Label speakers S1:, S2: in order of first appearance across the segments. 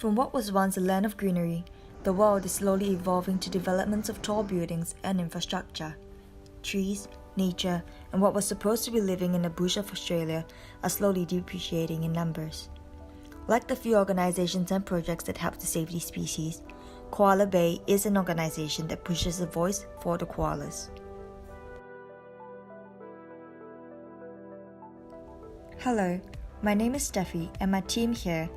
S1: From what was once a land of greenery, the world is slowly evolving to developments of tall buildings and infrastructure. Trees, nature, and what was supposed to be living in the bush of Australia are slowly depreciating in numbers. Like the few organizations and projects that help to save these species, Koala Bay is an organization that pushes a voice for the koalas. Hello, my name is Steffi, and my team here,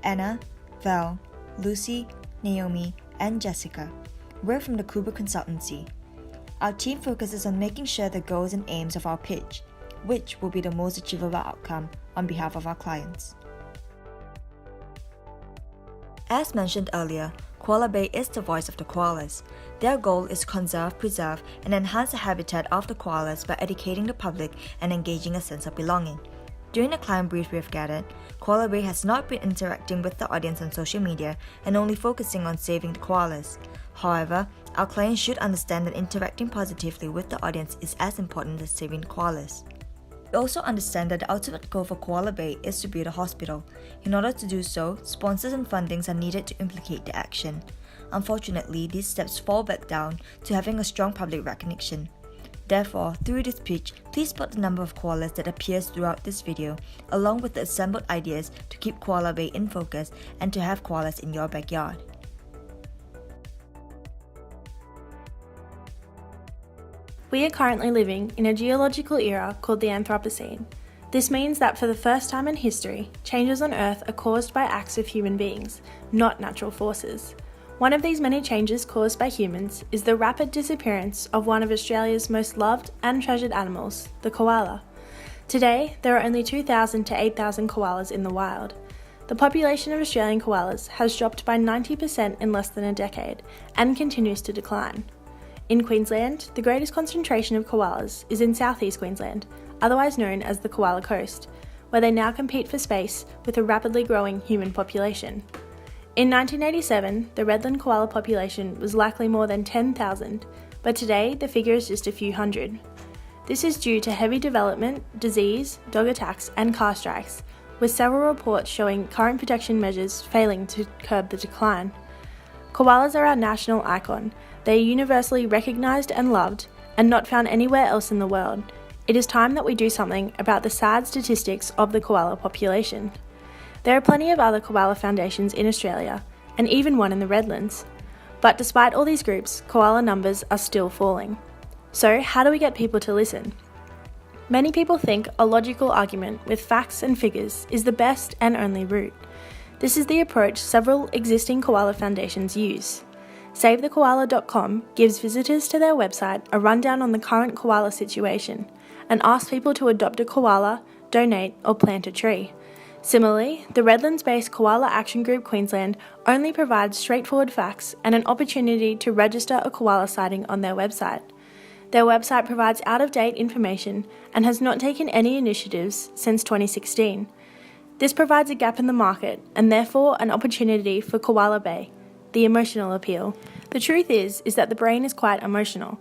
S1: Anna, Val, Lucy, Naomi, and Jessica, we're from the Kuba Consultancy. Our team focuses on making sure the goals and aims of our pitch, which will be the most achievable outcome on behalf of our clients. As mentioned earlier, Koala Bay is the voice of the koalas. Their goal is to conserve, preserve, and enhance the habitat of the koalas by educating the public and engaging a sense of belonging. During the client brief we have gathered, Koala Bay has not been interacting with the audience on social media and only focusing on saving the koalas. However, our clients should understand that interacting positively with the audience is as important as saving the koalas. We also understand that the ultimate goal for Koala Bay is to build a hospital. In order to do so, sponsors and fundings are needed to implicate the action. Unfortunately, these steps fall back down to having a strong public recognition. Therefore, through this pitch, please spot the number of koalas that appears throughout this video, along with the assembled ideas to keep Koala Bay in focus and to have koalas in your backyard.
S2: We are currently living in a geological era called the Anthropocene. This means that for the first time in history, changes on Earth are caused by acts of human beings, not natural forces. One of these many changes caused by humans is the rapid disappearance of one of Australia's most loved and treasured animals, the koala. Today, there are only 2,000 to 8,000 koalas in the wild. The population of Australian koalas has dropped by 90% in less than a decade and continues to decline. In Queensland, the greatest concentration of koalas is in southeast Queensland, otherwise known as the Koala Coast, where they now compete for space with a rapidly growing human population. In 1987, the Redland koala population was likely more than 10,000, but today the figure is just a few hundred. This is due to heavy development, disease, dog attacks, and car strikes, with several reports showing current protection measures failing to curb the decline. Koalas are our national icon. They are universally recognised and loved, and not found anywhere else in the world. It is time that we do something about the sad statistics of the koala population. There are plenty of other koala foundations in Australia, and even one in the Redlands. But despite all these groups, koala numbers are still falling. So how do we get people to listen? Many people think a logical argument with facts and figures is the best and only route. This is the approach several existing koala foundations use. SaveTheKoala.com gives visitors to their website a rundown on the current koala situation and asks people to adopt a koala, donate, or plant a tree. Similarly, the Redlands-based Koala Action Group Queensland only provides straightforward facts and an opportunity to register a koala sighting on their website. Their website provides out-of-date information and has not taken any initiatives since 2016. This provides a gap in the market and therefore an opportunity for Koala Bay, the emotional appeal. The truth is that the brain is quite emotional.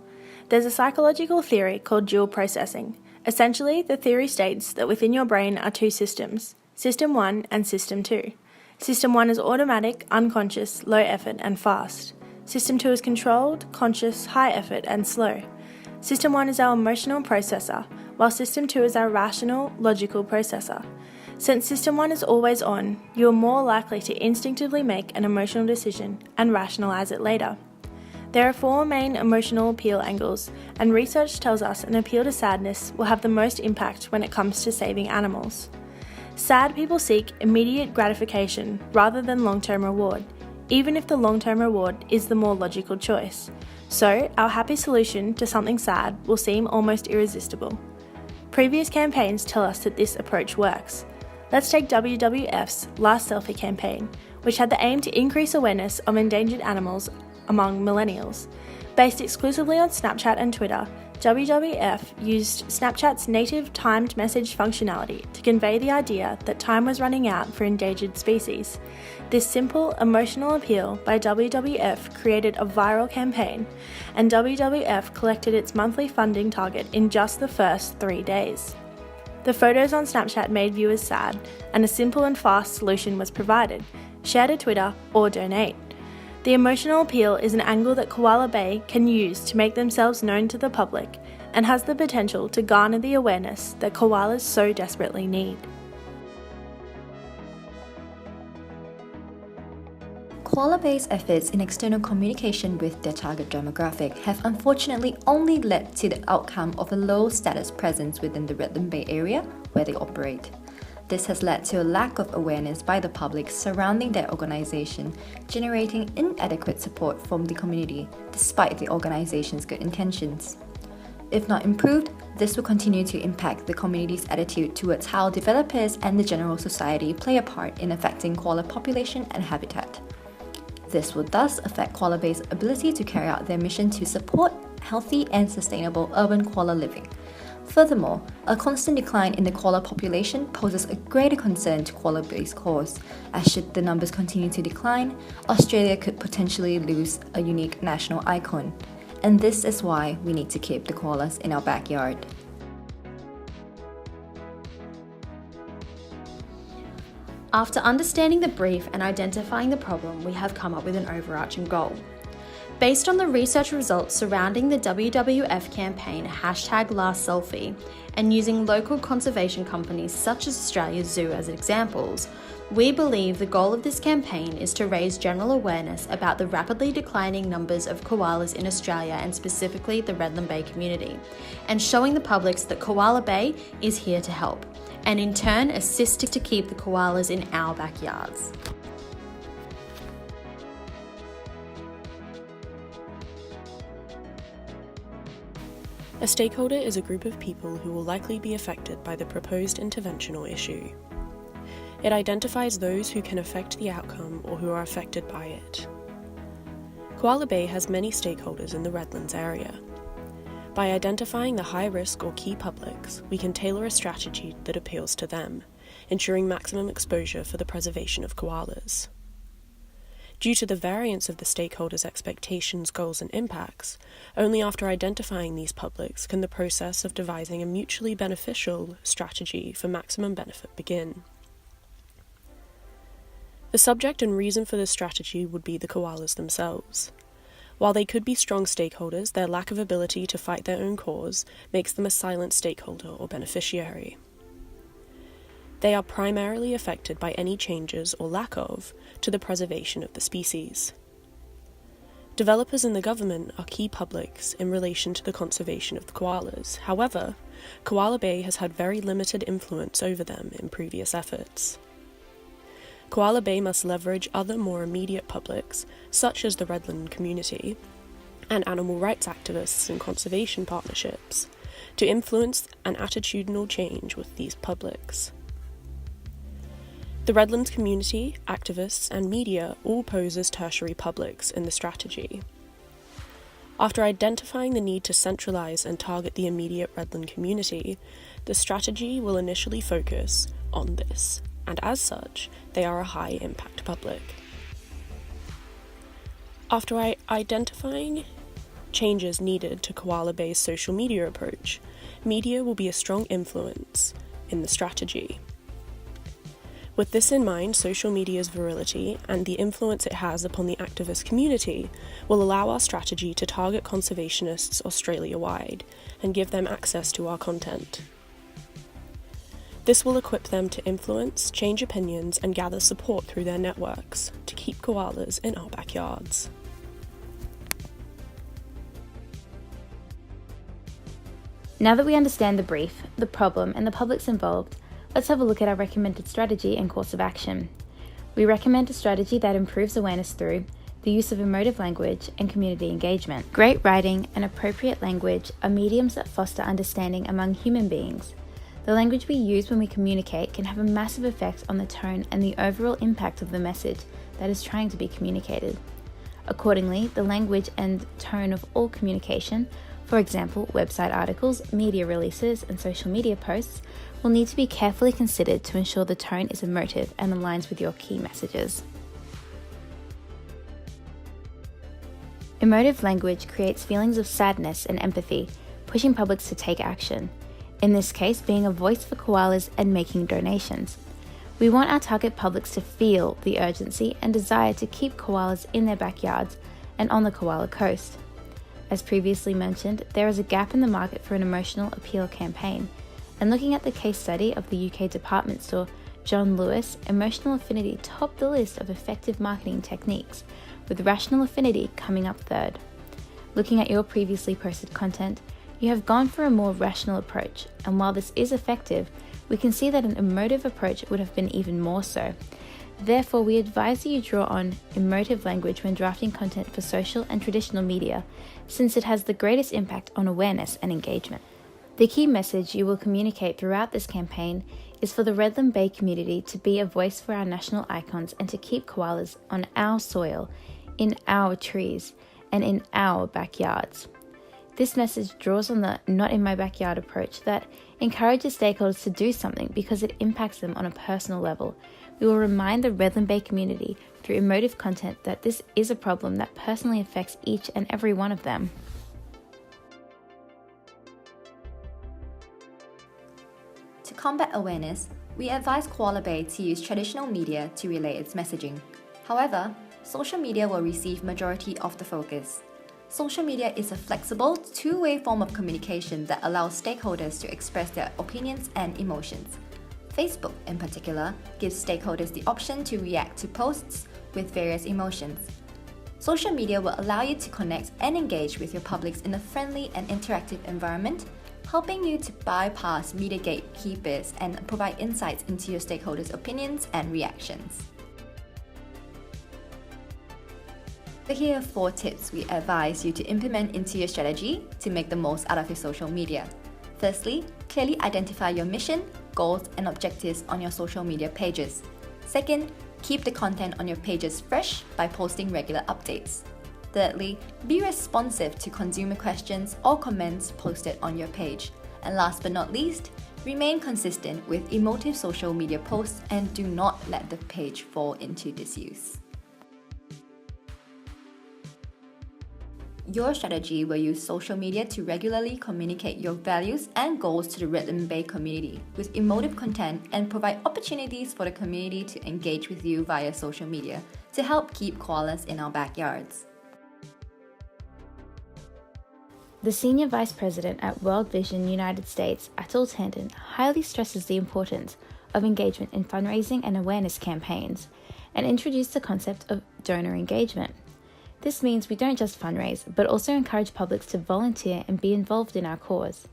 S2: There's a psychological theory called dual processing. Essentially, the theory states that within your brain are two systems, System 1 and System 2. System 1 is automatic, unconscious, low effort and fast. System 2 is controlled, conscious, high effort and slow. System 1 is our emotional processor, while System 2 is our rational, logical processor. Since System 1 is always on, you are more likely to instinctively make an emotional decision and rationalise it later. There are 4 main emotional appeal angles, and research tells us an appeal to sadness will have the most impact when it comes to saving animals. Sad people seek immediate gratification rather than long-term reward, even if the long-term reward is the more logical choice. So, our happy solution to something sad will seem almost irresistible. Previous campaigns tell us that this approach works. Let's take WWF's Last Selfie campaign, which had the aim to increase awareness of endangered animals among millennials. Based exclusively on Snapchat and Twitter, WWF used Snapchat's native timed message functionality to convey the idea that time was running out for endangered species. This simple, emotional appeal by WWF created a viral campaign, and WWF collected its monthly funding target in just the first 3 days. The photos on Snapchat made viewers sad, and a simple and fast solution was provided. share to Twitter, or donate. The emotional appeal is an angle that Koala Bay can use to make themselves known to the public and has the potential to garner the awareness that koalas so desperately need.
S1: Koala Bay's efforts in external communication with their target demographic have unfortunately only led to the outcome of a low-status presence within the Redland Bay area where they operate. This has led to a lack of awareness by the public surrounding their organization, generating inadequate support from the community despite the organization's good intentions. If not improved, this will continue to impact the community's attitude towards how developers and the general society play a part in affecting koala population and habitat. This will thus affect Koala Bay's ability to carry out their mission to support healthy and sustainable urban koala living. Furthermore, a constant decline in the koala population poses a greater concern to Koala Bay's cause, as should the numbers continue to decline, Australia could potentially lose a unique national icon. And this is why we need to keep the koalas in our backyard.
S3: After understanding the brief and identifying the problem, we have come up with an overarching goal. Based on the research results surrounding the WWF campaign #LastSelfie and using local conservation companies such as Australia's Zoo as examples, we believe the goal of this campaign is to raise general awareness about the rapidly declining numbers of koalas in Australia and specifically the Redland Bay community, and showing the publics that Koala Bay is here to help, and in turn assist to keep the koalas in our backyards.
S4: A stakeholder is a group of people who will likely be affected by the proposed intervention or issue. It identifies those who can affect the outcome or who are affected by it. Koala Bay has many stakeholders in the Redlands area. By identifying the high risk or key publics, we can tailor a strategy that appeals to them, ensuring maximum exposure for the preservation of koalas. Due to the variance of the stakeholders' expectations, goals and impacts, only after identifying these publics can the process of devising a mutually beneficial strategy for maximum benefit begin. The subject and reason for this strategy would be the koalas themselves. While they could be strong stakeholders, their lack of ability to fight their own cause makes them a silent stakeholder or beneficiary. They are primarily affected by any changes or lack of to the preservation of the species. Developers and the government are key publics in relation to the conservation of the koalas. However, Koala Bay has had very limited influence over them in previous efforts. Koala Bay must leverage other more immediate publics, such as the Redland community, and animal rights activists and conservation partnerships, to influence an attitudinal change with these publics. The Redlands community, activists and media all pose as tertiary publics in the strategy. After identifying the need to centralise and target the immediate Redland community, the strategy will initially focus on this, and as such, they are a high-impact public. After identifying changes needed to Koala Bay's social media approach, media will be a strong influence in the strategy. With this in mind, social media's virility and the influence it has upon the activist community will allow our strategy to target conservationists Australia-wide and give them access to our content. This will equip them to influence, change opinions, and gather support through their networks to keep koalas in our backyards.
S5: Now that we understand the brief, the problem, and the publics involved, let's have a look at our recommended strategy and course of action. We recommend a strategy that improves awareness through the use of emotive language and community engagement. Great writing and appropriate language are mediums that foster understanding among human beings. The language we use when we communicate can have a massive effect on the tone and the overall impact of the message that is trying to be communicated. Accordingly, the language and tone of all communication, for example, website articles, media releases, and social media posts, will need to be carefully considered to ensure the tone is emotive and aligns with your key messages. Emotive language creates feelings of sadness and empathy, pushing publics to take action. In this case, being a voice for koalas and making donations. We want our target publics to feel the urgency and desire to keep koalas in their backyards and on the Koala Coast. As previously mentioned, there is a gap in the market for an emotional appeal campaign, and looking at the case study of the UK department store John Lewis, emotional affinity topped the list of effective marketing techniques, with rational affinity coming up third. Looking at your previously posted content, you have gone for a more rational approach, and while this is effective, we can see that an emotive approach would have been even more so. Therefore, we advise that you draw on emotive language when drafting content for social and traditional media, since it has the greatest impact on awareness and engagement. The key message you will communicate throughout this campaign is for the Redland Bay community to be a voice for our national icons and to keep koalas on our soil, in our trees, and in our backyards. This message draws on the not in my backyard approach that encourages stakeholders to do something because it impacts them on a personal level. We will remind the Redland Bay community through emotive content that this is a problem that personally affects each and every one of them.
S6: To combat awareness, we advise Koala Bay to use traditional media to relay its messaging. However, social media will receive majority of the focus. Social media is a flexible, two-way form of communication that allows stakeholders to express their opinions and emotions. Facebook, in particular, gives stakeholders the option to react to posts with various emotions. Social media will allow you to connect and engage with your publics in a friendly and interactive environment, helping you to bypass media gatekeepers and provide insights into your stakeholders' opinions and reactions. Here are 4 tips we advise you to implement into your strategy to make the most out of your social media. Firstly, clearly identify your mission, goals, and objectives on your social media pages. Second, keep the content on your pages fresh by posting regular updates. Thirdly, be responsive to consumer questions or comments posted on your page. And last but not least, remain consistent with emotive social media posts and do not let the page fall into disuse. Your strategy will use social media to regularly communicate your values and goals to the Redland Bay community with emotive content and provide opportunities for the community to engage with you via social media to help keep koalas in our backyards.
S5: The Senior Vice President at World Vision United States, Atul Tandon, highly stresses the importance of engagement in fundraising and awareness campaigns and introduced the concept of donor engagement. This means we don't just fundraise, but also encourage publics to volunteer and be involved in our cause.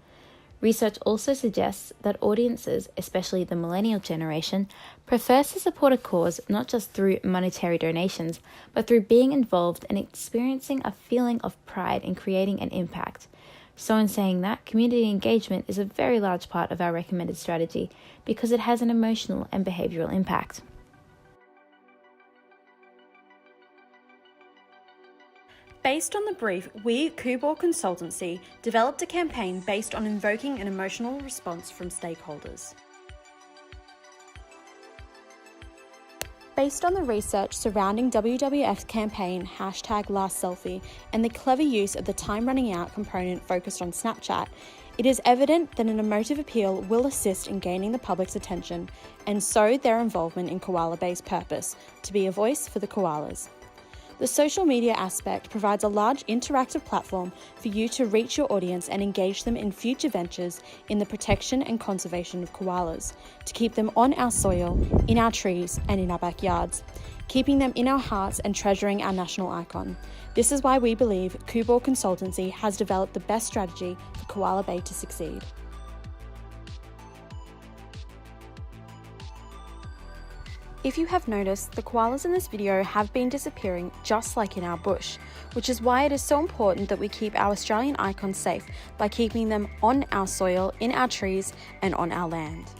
S5: Research also suggests that audiences, especially the millennial generation, prefers to support a cause not just through monetary donations, but through being involved and experiencing a feeling of pride in creating an impact. So in saying that, community engagement is a very large part of our recommended strategy because it has an emotional and behavioural impact.
S2: Based on the brief, we at Koala Bay Consultancy developed a campaign based on invoking an emotional response from stakeholders. Based on the research surrounding WWF's campaign #LastSelfie and the clever use of the time running out component focused on Snapchat, it is evident that an emotive appeal will assist in gaining the public's attention and so their involvement in Koala Bay's purpose to be a voice for the koalas. The social media aspect provides a large interactive platform for you to reach your audience and engage them in future ventures in the protection and conservation of koalas, to keep them on our soil, in our trees, and in our backyards, keeping them in our hearts and treasuring our national icon. This is why we believe Koala Bay Consultancy has developed the best strategy for Koala Bay to succeed. If you have noticed, the koalas in this video have been disappearing just like in our bush, which is why it is so important that we keep our Australian icons safe by keeping them on our soil, in our trees, and on our land.